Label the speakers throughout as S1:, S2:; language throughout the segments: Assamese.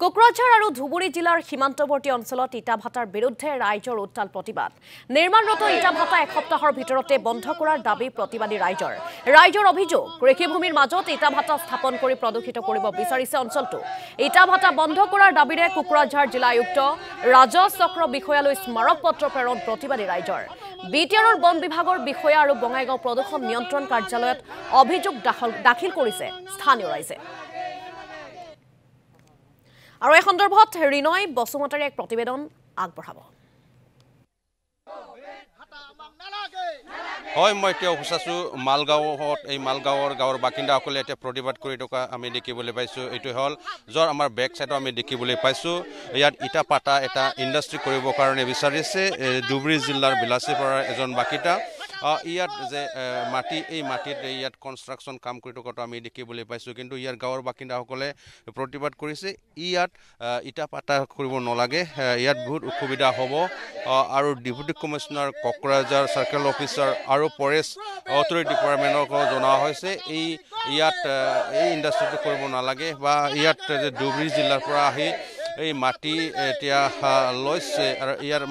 S1: কোকৰাঝাৰ আৰু ধুবুৰী জিলাৰ সীমান্তৱৰ্তী অঞ্চলত ইটা ভাটাৰ বিৰুদ্ধে ৰাইজৰ উত্তাল প্ৰতিবাদ। নিৰ্মাণৰত ইটা ভাটা এসপ্তাহৰ ভিতৰতে বন্ধ কৰাৰ দাবী প্ৰতিবাদী ৰাইজৰ অভিযোগ কৃষিভূমিৰ মাজত ইটা ভাটা স্থাপন কৰি প্ৰদূষিত কৰিব বিচাৰিছে অঞ্চলটো। ইটা ভাটা বন্ধ কৰাৰ দাবীৰে কোকৰাঝাৰ জিলা আয়ুক্ত ৰাজহ চক্ৰ বিষয়ালৈ স্মাৰক পত্ৰ প্ৰেৰণ প্ৰতিবাদী ৰাইজৰ। বিটিআৰৰ বন বিভাগৰ বিষয়া আৰু বঙাইগাঁও প্ৰদূষণ নিয়ন্ত্ৰণ কাৰ্যালয়ত অভিযোগ দাখিল কৰিছে স্থানীয় ৰাইজে। আৰু এই সন্দৰ্ভত ৰিনয় বসুমতাৰীয়ে এক প্ৰতিবেদন আগবঢ়াব।
S2: হয়, মই এতিয়া উপস্থিত আছোঁ মালগাঁৱত। এই গাঁৱৰ বাসিন্দাসকলে এতিয়া প্ৰতিবাদ কৰি থকা আমি দেখিবলৈ পাইছোঁ। এইটো হ'ল য'ৰ আমাৰ বেক চাইডত আমি দেখিবলৈ পাইছোঁ। ইয়াত ইটা পাতা এটা ইণ্ডাষ্ট্ৰি কৰিবৰ কাৰণে বিচাৰিছে ধুবুৰী জিলাৰ বিলাচীপাৰাৰ এজন বাসিন্দা। ইয়াত যে এই মাটিত ইয়াত কনষ্ট্ৰাকশ্যন কাম কৰি থকাটো আমি দেখিবলৈ পাইছোঁ। কিন্তু ইয়াৰ গাঁৱৰ বাসিন্দাসকলে প্ৰতিবাদ কৰিছে ইয়াত ইটা পাতা কৰিব নালাগে, ইয়াত বহুত অসুবিধা হ'ব। আৰু deputy commissioner Kokrajhar circle officer আৰু ফৰেষ্ট অথৰিটি ডিপাৰ্টমেণ্টকো জনোৱা হৈছে ইয়াত এই ইণ্ডাষ্ট্ৰিটো কৰিব নালাগে বা ইয়াত ধুবুৰী জিলাৰ পৰা আহি এই মাটি এতিয়া লৈছে আৰু ইয়াৰ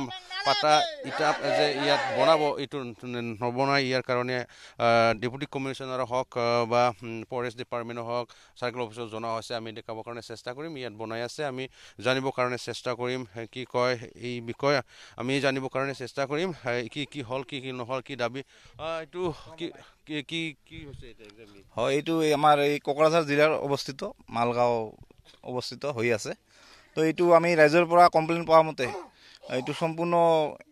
S2: পাতা ইটা যে ইয়াত বনাব এইটো নবনাই। ইয়াৰ কাৰণে ডেপুটি কমিশনাৰ হওক বা ফৰেষ্ট ডিপাৰ্টমেণ্টৰ হওক চাৰ্কেল অফিচত জনোৱা হৈছে। আমি দেখাবৰ কাৰণে চেষ্টা কৰিম। ইয়াত বনাই আছে, আমি জানিবৰ কাৰণে চেষ্টা কৰিম কি কয় এই বিষয়ে আমি জানিবৰ কাৰণে চেষ্টা কৰিম। কি হ'ল কি নহ'ল, কি দাবী এইটো কি হৈছে একজাক্টলি?
S3: হয়, এইটো আমাৰ এই কোকৰাঝাৰ জিলাৰ অৱস্থিত মালগাঁও অৱস্থিত হৈ আছে। তো এইটো আমি ৰাইজৰ পৰা কমপ্লেইন পোৱা মতে এইটো সম্পূৰ্ণ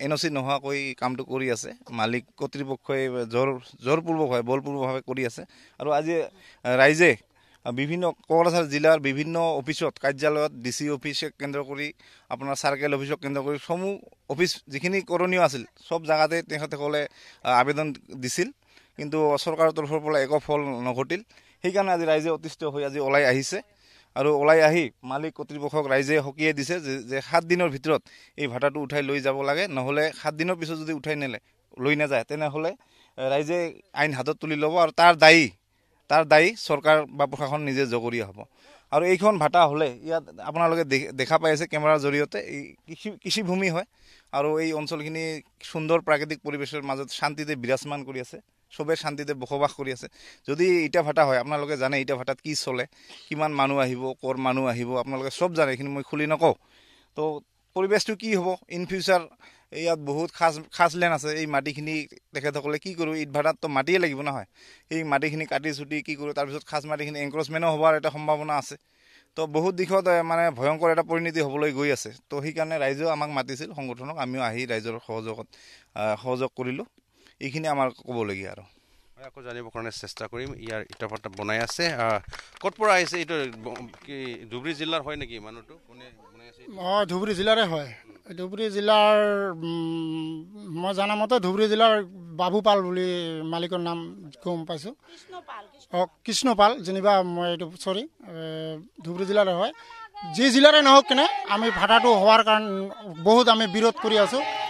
S3: NOC নোহোৱাকৈ কামটো কৰি আছে। মালিক কৰ্তৃপক্ষই জোৰপূৰ্বকভাৱে বলপূৰ্বকভাৱে কৰি আছে। আৰু আজি ৰাইজে বিভিন্ন কোকৰাঝাৰ জিলাৰ বিভিন্ন অফিচত কাৰ্যালয়ত DC অফিচক কেন্দ্ৰ কৰি আপোনাৰ চাৰ্কেল অফিচক কেন্দ্ৰ কৰি সমূহ অফিচ যিখিনি কৰণীয় আছিল চব জেগাতে তেখেতসকলে আবেদন দিছিল, কিন্তু চৰকাৰৰ তৰফৰ পৰা একো ফল নঘটিল। সেইকাৰণে আজি ৰাইজে অতিষ্ঠ হৈ আজি ওলাই আহিছে আৰু ওলাই আহি মালিক কৰ্তৃপক্ষক ৰাইজে সকীয়াই দিছে যে 7 দিনৰ ভিতৰত এই ভাটাটো উঠাই লৈ যাব লাগে, নহ'লে 7 দিনৰ পিছত যদি উঠাই লৈ নাযায় তেনেহ'লে ৰাইজে আইন হাতত তুলি ল'ব আৰু তাৰ দায়ী চৰকাৰ বা প্ৰশাসন নিজে জগৰীয়া হ'ব। আৰু এইখন ভাটা হ'লে ইয়াত আপোনালোকে দেখা পাই আছে কেমেৰাৰ জৰিয়তে এই কৃষিভূমি হয় আৰু এই অঞ্চলখিনি সুন্দৰ প্ৰাকৃতিক পৰিৱেশৰ মাজত শান্তিতে বিৰাজমান কৰি আছে, চবে শান্তিতে বসবাস কৰি আছে। যদি ইটা ভাটা হয় আপোনালোকে জানে ইটা ভাটাত কি চলে, কিমান মানুহ আহিব, ক'ৰ মানুহ আহিব, আপোনালোকে চব জানে, এইখিনি মই খুলি নকওঁ। তো পৰিৱেশটো কি হ'ব ইন ফিউচাৰ, ইয়াত বহুত খাজ লেণ্ড আছে। এই মাটিখিনি তেখেতসকলে কি কৰোঁ, ইট ভাটাততো মাটিয়ে লাগিব নহয়, এই মাটিখিনি কাটি চুটি কি কৰোঁ, তাৰপিছত খাজ মাটিখিনি এনক্ৰচমেণ্টো হোৱাৰ এটা সম্ভাৱনা আছে। তো বহুত দিশত মানে ভয়ংকৰ এটা পৰিণতি হ'বলৈ গৈ আছে। তো সেইকাৰণে ৰাইজেও আমাক মাতিছিল সংগঠনক, আমিও আহি ৰাইজৰ সহযোগ কৰিলোঁ। এইখিনি আমাৰ ক'বলগীয়া আৰু
S2: আকৌ জানিবৰ কাৰণে চেষ্টা কৰিম। ইয়াৰ ইটা ভাটা বনাই আছে, ক'ত পৰা আহিছে? এইটো কি ধুবুৰী জিলাৰ হয় নেকি? মানুহটো কোনে বনাই আছে?
S4: ধুবুৰী জিলাৰে হয়। ধুবুৰী জিলাৰ মই জানামতে ধুবুৰী জিলাৰ বাবু পাল বুলি মালিকৰ নাম গম পাইছোঁ। কৃষ্ণ পাল যেনিবা, মই এইটো ধুবুৰী জিলাৰে হয়। যি জিলাৰে নহওক কেনে আমি ভাটাটো হোৱাৰ কাৰণে বহুত আমি বিৰোধ কৰি আছোঁ।